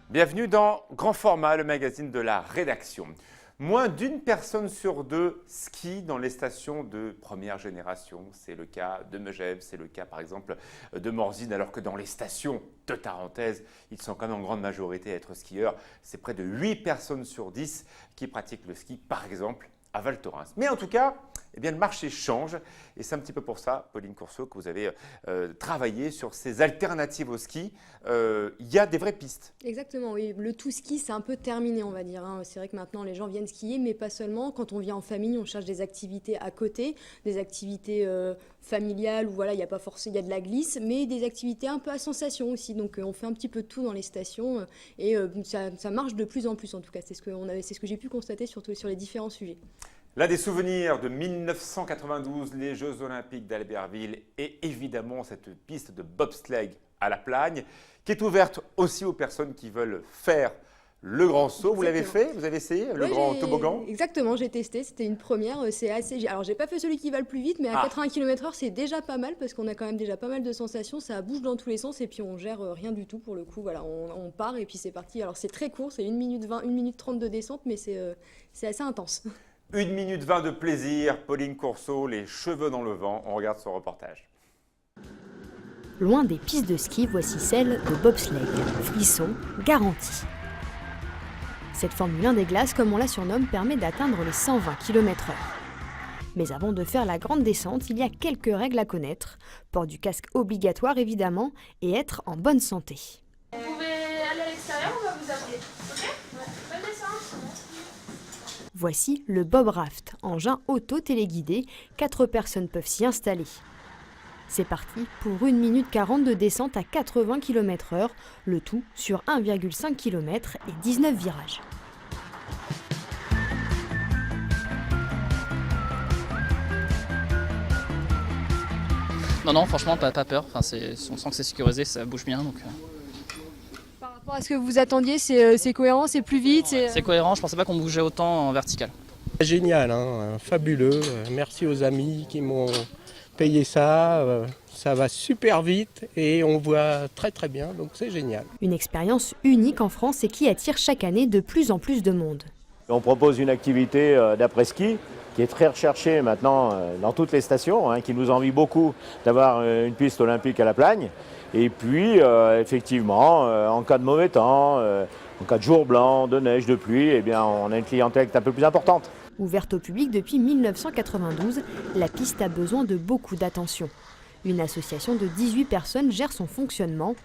Bienvenue dans Grand Format, le magazine de la rédaction. Moins d'une personne sur deux skie dans les stations de première génération. C'est le cas de Megève, c'est le cas par exemple de Morzine, alors que dans les stations de Tarentaise, ils sont quand même en grande majorité à être skieurs. C'est près de 8 personnes sur 10 qui pratiquent le ski, par exemple à Val Thorens. Mais en tout cas, eh bien, le marché change et c'est un petit peu pour ça, Pauline Courceau, que vous avez travaillé sur ces alternatives au ski. Il y a des vraies pistes. Exactement, oui. Le tout ski, c'est un peu terminé, on va dire, hein. C'est vrai que maintenant, les gens viennent skier, mais pas seulement. Quand on vient en famille, on cherche des activités à côté, des activités familiales où voilà, il y a pas forcément, il y a de la glisse, mais des activités un peu à sensation aussi. Donc, on fait un petit peu de tout dans les stations et ça marche de plus en plus, en tout cas. C'est ce que j'ai pu constater surtout sur les différents sujets. L'un des souvenirs de 1992, les Jeux Olympiques d'Albertville et évidemment cette piste de bobsleigh à la Plagne qui est ouverte aussi aux personnes qui veulent faire le grand saut. Vous l'avez fait? Vous avez essayé le grand toboggan? Exactement, j'ai testé, c'était une première, c'est assez... Alors j'ai pas fait celui qui va le plus vite, mais à 80 km/h c'est déjà pas mal parce qu'on a quand même déjà pas mal de sensations, ça bouge dans tous les sens et puis on gère rien du tout pour le coup, voilà, on part et puis c'est parti. Alors c'est très court, c'est 1 minute 20, 1 minute 30 de descente, mais c'est assez intense. 1 minute 20 de plaisir, Pauline Courceau, les cheveux dans le vent, on regarde son reportage. Loin des pistes de ski, voici celle de bobsleigh, frisson garanti. Cette Formule 1 des glaces, comme on la surnomme, permet d'atteindre les 120 km/h. Mais avant de faire la grande descente, il y a quelques règles à connaître. Port du casque obligatoire évidemment et être en bonne santé. Vous pouvez aller à l'extérieur, on va vous appeler. Ok? Bonne descente. Voici le Bob Raft, engin auto-téléguidé. 4 personnes peuvent s'y installer. C'est parti pour 1 minute 40 de descente à 80 km/h, le tout sur 1,5 km et 19 virages. Non, franchement, pas peur. Enfin, on sent que c'est sécurisé, ça bouge bien. Donc, Par rapport à ce que vous attendiez, c'est cohérent, c'est plus vite? c'est cohérent, je pensais pas qu'on bougeait autant en vertical. Génial, hein, fabuleux. Merci aux amis qui m'ont payé ça. Ça va super vite et on voit très très bien, donc c'est génial. Une expérience unique en France et qui attire chaque année de plus en plus de monde. On propose une activité d'après-ski qui est très recherchée maintenant dans toutes les stations, hein, qui nous envie beaucoup d'avoir une piste olympique à la Plagne. Et puis, effectivement, en cas de mauvais temps, en cas de jour blanc, de neige, de pluie, eh bien, on a une clientèle qui est un peu plus importante. Ouverte au public depuis 1992, la piste a besoin de beaucoup d'attention. Une association de 18 personnes gère son fonctionnement.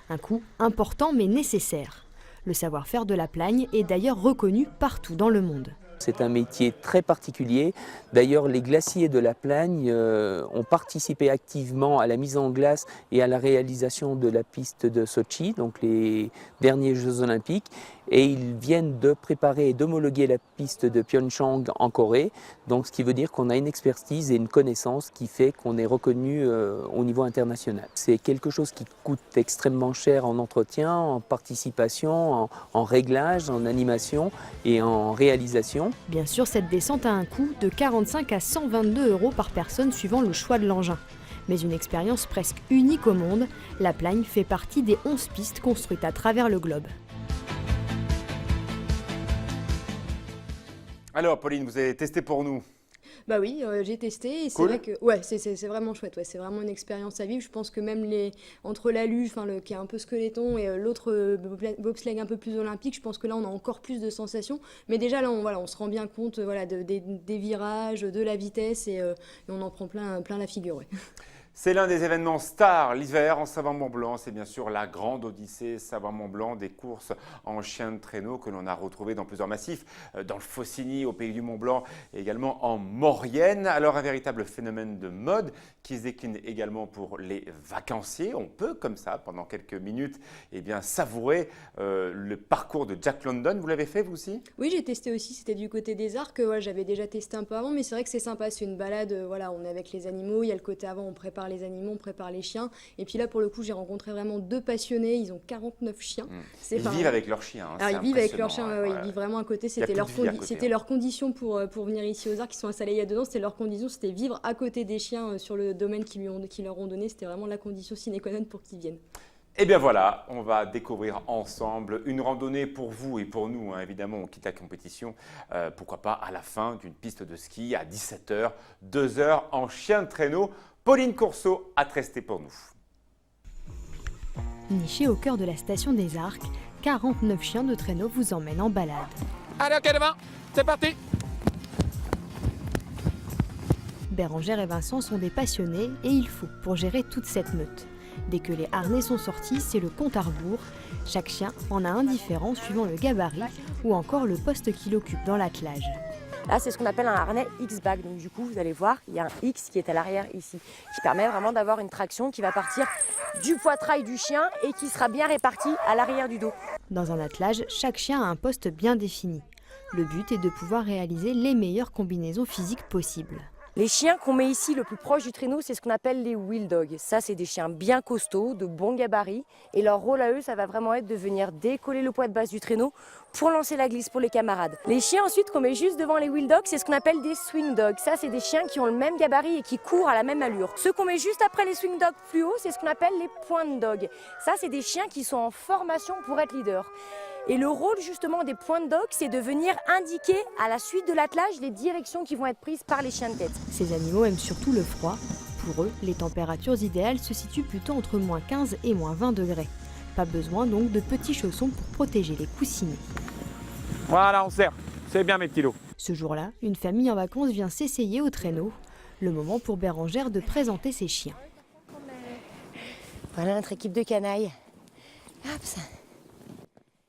Un coût important mais nécessaire. Le savoir-faire de la Plagne est d'ailleurs reconnu partout dans le monde. C'est un métier très particulier. D'ailleurs, les glaciers de la Plagne ont participé activement à la mise en glace et à la réalisation de la piste de Sochi, donc les derniers Jeux Olympiques. Et ils viennent de préparer et d'homologuer la piste de Pyeongchang en Corée. Donc, ce qui veut dire qu'on a une expertise et une connaissance qui fait qu'on est reconnu au niveau international. C'est quelque chose qui coûte extrêmement cher en entretien, en participation, en réglage, en animation et en réalisation. Bien sûr, cette descente a un coût de 45 à 122 € par personne suivant le choix de l'engin. Mais une expérience presque unique au monde, la Plagne fait partie des 11 pistes construites à travers le globe. Alors Pauline, vous avez testé pour nous? Bah oui, j'ai testé et c'est Cool. vrai que ouais, c'est vraiment chouette, ouais, c'est vraiment une expérience à vivre. Je pense que même entre la luge, qui est un peu squeletton, et l'autre bobsleigh un peu plus olympique, je pense que là on a encore plus de sensations. Mais déjà là, on se rend bien compte des virages, de la vitesse et on en prend plein la figure. Ouais. C'est l'un des événements stars l'hiver en Savoie-Mont-Blanc. C'est bien sûr la grande odyssée Savoie-Mont-Blanc, des courses en chien de traîneau que l'on a retrouvées dans plusieurs massifs, dans le Faucigny, au Pays du Mont-Blanc et également en Maurienne. Alors un véritable phénomène de mode qui se décline également pour les vacanciers. On peut comme ça, pendant quelques minutes, eh bien, savourer le parcours de Jack London. Vous l'avez fait vous aussi? Oui, j'ai testé aussi, c'était du côté des Arcs. Ouais, j'avais déjà testé un peu avant, mais c'est vrai que c'est sympa, c'est une balade, voilà, on est avec les animaux, il y a le côté avant, on prépare les animaux, on prépare les chiens. Et puis là, pour le coup, j'ai rencontré vraiment 2 passionnés, ils ont 49 chiens. Ils vivent avec leurs chiens. Hein, alors, ils vivent avec leurs chiens, impressionnant, ouais, ils vivent vraiment à côté, Il y a plus de vie à côté, c'était hein. leur condition pour venir ici aux Arcs, ils sont installés il y a 2 ans, c'était leur condition, c'était vivre à côté des chiens sur le domaine qu'ils leur ont donné, c'était vraiment la condition sine qua non pour qu'ils viennent. Et bien voilà, on va découvrir ensemble une randonnée pour vous et pour nous, hein, évidemment, on quitte la compétition, pourquoi pas à la fin d'une piste de ski à 17h, 2 heures en chien de traîneau. Pauline Courceau a resté pour nous. Niché au cœur de la station des Arcs, 49 chiens de traîneau vous emmènent en balade. Allez, ok, devant, c'est parti. Bérengère et Vincent sont des passionnés et il faut pour gérer toute cette meute. Dès que les harnais sont sortis, c'est le compte à rebours. Chaque chien en a un différent suivant le gabarit ou encore le poste qu'il occupe dans l'attelage. Là, c'est ce qu'on appelle un harnais X-Bag. Donc du coup, vous allez voir, il y a un X qui est à l'arrière ici, qui permet vraiment d'avoir une traction qui va partir du poitrail du chien et qui sera bien répartie à l'arrière du dos. Dans un attelage, chaque chien a un poste bien défini. Le but est de pouvoir réaliser les meilleures combinaisons physiques possibles. Les chiens qu'on met ici le plus proche du traîneau, c'est ce qu'on appelle les wheel dogs. Ça, c'est des chiens bien costauds, de bon gabarit. Et leur rôle à eux, ça va vraiment être de venir décoller le poids de base du traîneau pour lancer la glisse pour les camarades. Les chiens ensuite qu'on met juste devant les wheel dogs, c'est ce qu'on appelle des swing dogs. Ça, c'est des chiens qui ont le même gabarit et qui courent à la même allure. Ceux qu'on met juste après les swing dogs plus haut, c'est ce qu'on appelle les point dogs. Ça, c'est des chiens qui sont en formation pour être leaders. Et le rôle justement des point dogs, c'est de venir indiquer à la suite de l'attelage les directions qui vont être prises par les chiens de tête. Ces animaux aiment surtout le froid. Pour eux, les températures idéales se situent plutôt entre moins 15 et moins 20 degrés. Pas besoin donc de petits chaussons pour protéger les coussinets. Voilà, on serre. C'est bien mes petits lots. Ce jour-là, une famille en vacances vient s'essayer au traîneau. Le moment pour Bérengère de présenter ses chiens. Voilà notre équipe de canailles. Hop, ça.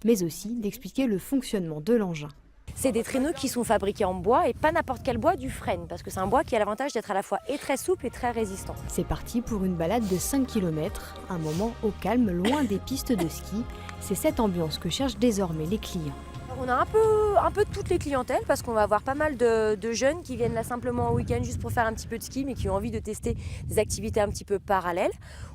Mais aussi d'expliquer le fonctionnement de l'engin. C'est des traîneaux qui sont fabriqués en bois et pas n'importe quel bois, du frêne, parce que c'est un bois qui a l'avantage d'être à la fois et très souple et très résistant. C'est parti pour une balade de 5 km, un moment au calme, loin des pistes de ski. C'est cette ambiance que cherchent désormais les clients. On a un peu de toutes les clientèles parce qu'on va avoir pas mal de jeunes qui viennent là simplement au week-end juste pour faire un petit peu de ski mais qui ont envie de tester des activités un petit peu parallèles.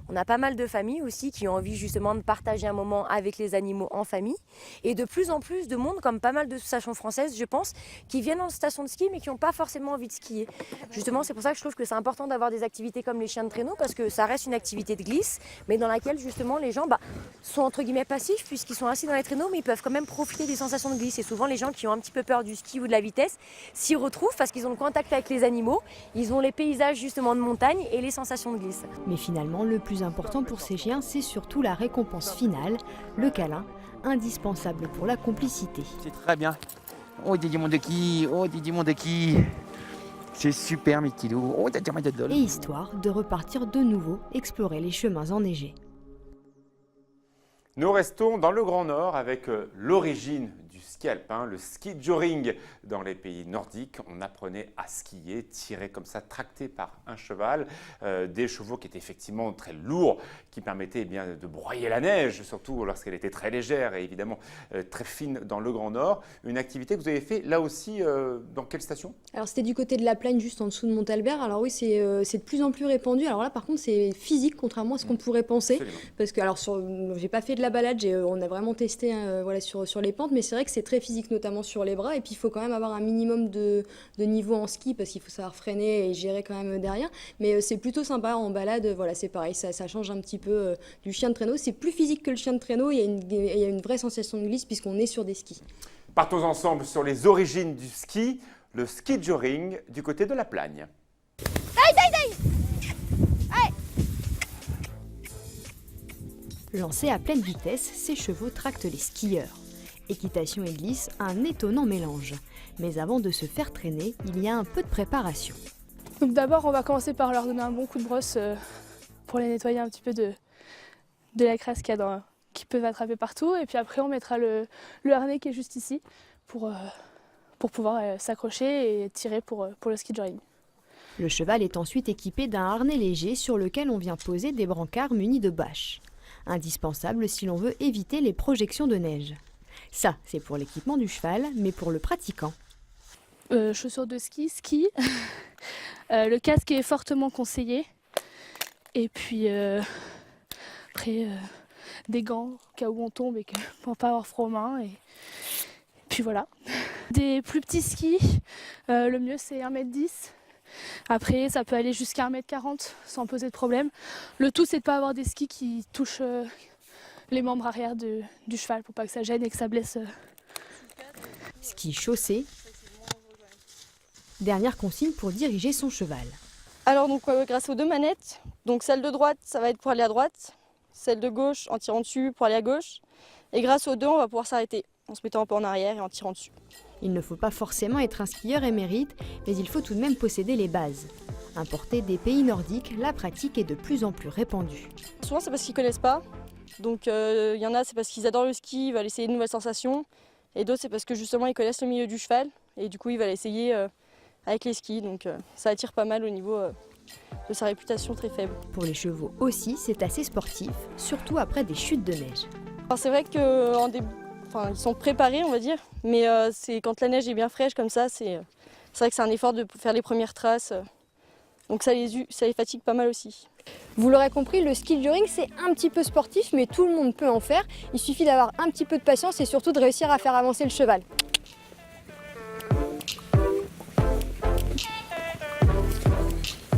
On a pas mal de familles aussi qui ont envie justement de partager un moment avec les animaux en famille et de plus en plus de monde, comme pas mal de stations françaises je pense, qui viennent en station de ski mais qui n'ont pas forcément envie de skier. Justement c'est pour ça que je trouve que c'est important d'avoir des activités comme les chiens de traîneau parce que ça reste une activité de glisse mais dans laquelle justement les gens sont entre guillemets passifs puisqu'ils sont assis dans les traîneaux mais ils peuvent quand même profiter des sensations de glisse et souvent les gens qui ont un petit peu peur du ski ou de la vitesse s'y retrouvent parce qu'ils ont le contact avec les animaux, ils ont les paysages justement de montagne et les sensations de glisse. Mais finalement le plus important pour ces chiens c'est surtout la récompense finale, le câlin, indispensable pour la complicité. C'est très bien. Oh Didi mon Deki, oh Didi mon Deki. C'est super mes petits loups. Oh Didi mon Deki. Et histoire de repartir de nouveau explorer les chemins enneigés. Nous restons dans le Grand Nord avec l'origine du ski alpin, le ski joring. Dans les pays nordiques, on apprenait à skier, tiré comme ça, tracté par un cheval. Des chevaux qui étaient effectivement très lourds, qui permettaient de broyer la neige, surtout lorsqu'elle était très légère et évidemment très fine dans le Grand Nord. Une activité que vous avez fait là aussi, dans quelle station? Alors c'était du côté de la Plagne, juste en dessous de Montalbert. Alors oui, c'est de plus en plus répandu. Alors là, par contre, c'est physique, contrairement à ce qu'on pourrait penser. Absolument. Parce que, alors, j'ai pas fait de la balade, on a vraiment testé voilà, sur les pentes, mais c'est vrai que c'est très physique, notamment sur les bras. Et puis, il faut quand même avoir un minimum de niveau en ski, parce qu'il faut savoir freiner et gérer quand même derrière. Mais c'est plutôt sympa en balade, voilà, c'est pareil, ça change un petit peu du chien de traîneau. C'est plus physique que le chien de traîneau, il y a une vraie sensation de glisse, puisqu'on est sur des skis. Partons ensemble sur les origines du ski, le ski joring du côté de la Plagne. Lancés à pleine vitesse, ces chevaux tractent les skieurs. Équitation et glisse, un étonnant mélange. Mais avant de se faire traîner, il y a un peu de préparation. Donc d'abord, on va commencer par leur donner un bon coup de brosse pour les nettoyer un petit peu de la crasse qu'ils peuvent attraper partout. Et puis après, on mettra le harnais qui est juste ici pour pouvoir s'accrocher et tirer pour le ski joring. Le cheval est ensuite équipé d'un harnais léger sur lequel on vient poser des brancards munis de bâches. Indispensable si l'on veut éviter les projections de neige. Ça, c'est pour l'équipement du cheval, mais pour le pratiquant. Chaussures de ski, le casque est fortement conseillé. Et puis après, des gants au cas où on tombe et pour ne pas avoir froid aux mains. Et puis voilà. Des plus petits skis, le mieux c'est 1m10. Après, ça peut aller jusqu'à 1m40 sans poser de problème. Le tout, c'est de ne pas avoir des skis qui touchent les membres arrière du cheval pour pas que ça gêne et que ça blesse. Ski chaussée. Dernière consigne pour diriger son cheval. Alors donc grâce aux deux manettes, donc celle de droite ça va être pour aller à droite, celle de gauche en tirant dessus pour aller à gauche, et grâce aux deux on va pouvoir s'arrêter en se mettant un peu en arrière et en tirant dessus. Il ne faut pas forcément être un skieur émérite, mais il faut tout de même posséder les bases. Importé des pays nordiques, la pratique est de plus en plus répandue. Souvent c'est parce qu'ils connaissent pas, donc il y en a c'est parce qu'ils adorent le ski, ils veulent essayer de nouvelles sensations, et d'autres c'est parce que justement ils connaissent le milieu du cheval, et du coup ils veulent essayer avec les skis, donc ça attire pas mal au niveau de sa réputation très faible. Pour les chevaux aussi, c'est assez sportif, surtout après des chutes de neige. Alors c'est vrai qu'ils sont préparés on va dire, mais c'est quand la neige est bien fraîche comme ça, c'est vrai que c'est un effort de faire les premières traces, donc ça les fatigue pas mal aussi. Vous l'aurez compris, le ski juring c'est un petit peu sportif, mais tout le monde peut en faire. Il suffit d'avoir un petit peu de patience et surtout de réussir à faire avancer le cheval.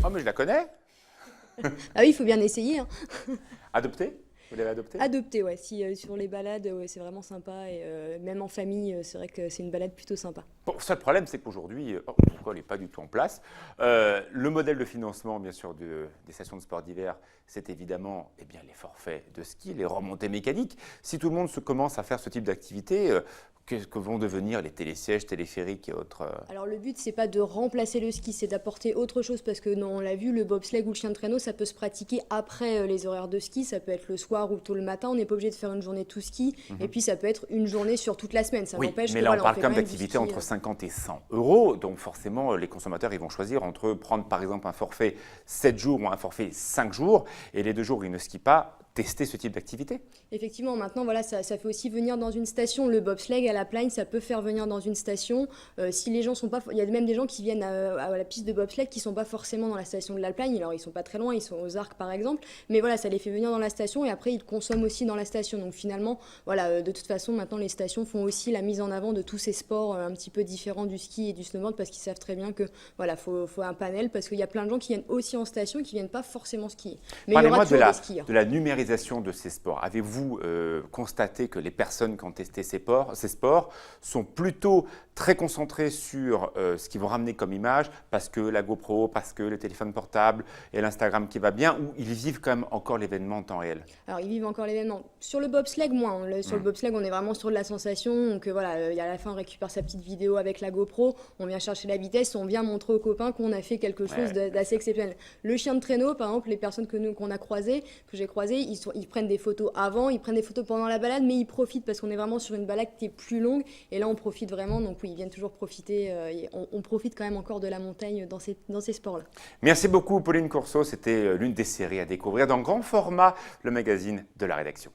Oh, mais je la connais. Ah oui, il faut bien essayer. Hein. Adoptée? Vous l'avez adoptée? Adopté, ouais. Si, sur les balades, ouais, c'est vraiment sympa. Et même en famille, c'est vrai que c'est une balade plutôt sympa. Bon, ça, le problème, c'est qu'aujourd'hui, elle n'est pas du tout en place. Le modèle de financement, bien sûr, des stations de sport d'hiver, c'est évidemment les forfaits de ski, les remontées mécaniques. Si tout le monde commence à faire ce type d'activité, qu'est-ce que vont devenir les télésièges, téléphériques et autres Alors le but, c'est pas de remplacer le ski, c'est d'apporter autre chose parce que on l'a vu, le bobsleigh ou le chien de traîneau, ça peut se pratiquer après les horaires de ski, ça peut être le soir ou tôt le matin, on n'est pas obligé de faire une journée tout ski, et puis ça peut être une journée sur toute la semaine. Ça n'empêche mais que, là, on voilà, parle fait quand même même d'activités du ski, entre 50 et 100 €, donc forcément, les consommateurs, ils vont choisir entre prendre par exemple un forfait 7 jours ou un forfait 5 jours, et les 2 jours où ils ne skient pas, tester ce type d'activité. Effectivement, maintenant, voilà, ça fait aussi venir dans une station. Le bobsleigh à la plagne, ça peut faire venir dans une station. Si les gens sont pas, il y a même des gens qui viennent à la piste de bobsleigh qui sont pas forcément dans la station de la plagne. Alors ils sont pas très loin, ils sont aux Arcs par exemple. Mais voilà, ça les fait venir dans la station et après ils consomment aussi dans la station. Donc finalement, voilà, de toute façon, maintenant les stations font aussi la mise en avant de tous ces sports un petit peu différents du ski et du snowboard parce qu'ils savent très bien que voilà, faut un panel parce qu'il y a plein de gens qui viennent aussi en station et qui viennent pas forcément skier. Mais il y aura toujours des skieurs. De la numérisation de ces sports. Avez-vous constaté que les personnes qui ont testé ces sports sont plutôt très concentrées sur ce qu'ils vont ramener comme image parce que la GoPro, parce que le téléphone portable et l'Instagram qui va bien, ou ils vivent quand même encore l'événement en temps réel? Alors ils vivent encore l'événement. Sur le bobsleigh, moins. Sur le bobsleigh, on est vraiment sur de la sensation. Donc voilà, à la fin, on récupère sa petite vidéo avec la GoPro, on vient chercher la vitesse, on vient montrer aux copains qu'on a fait quelque chose d'assez exceptionnel. Le chien de traîneau, par exemple, les personnes qu'on a croisées, que j'ai croisées, ils prennent des photos avant, ils prennent des photos pendant la balade, mais ils profitent parce qu'on est vraiment sur une balade qui est plus longue. Et là, on profite vraiment. Donc oui, ils viennent toujours profiter. On profite quand même encore de la montagne dans ces sports-là. Merci beaucoup, Pauline Courceau. C'était l'une des séries à découvrir dans grand format, le magazine de la rédaction.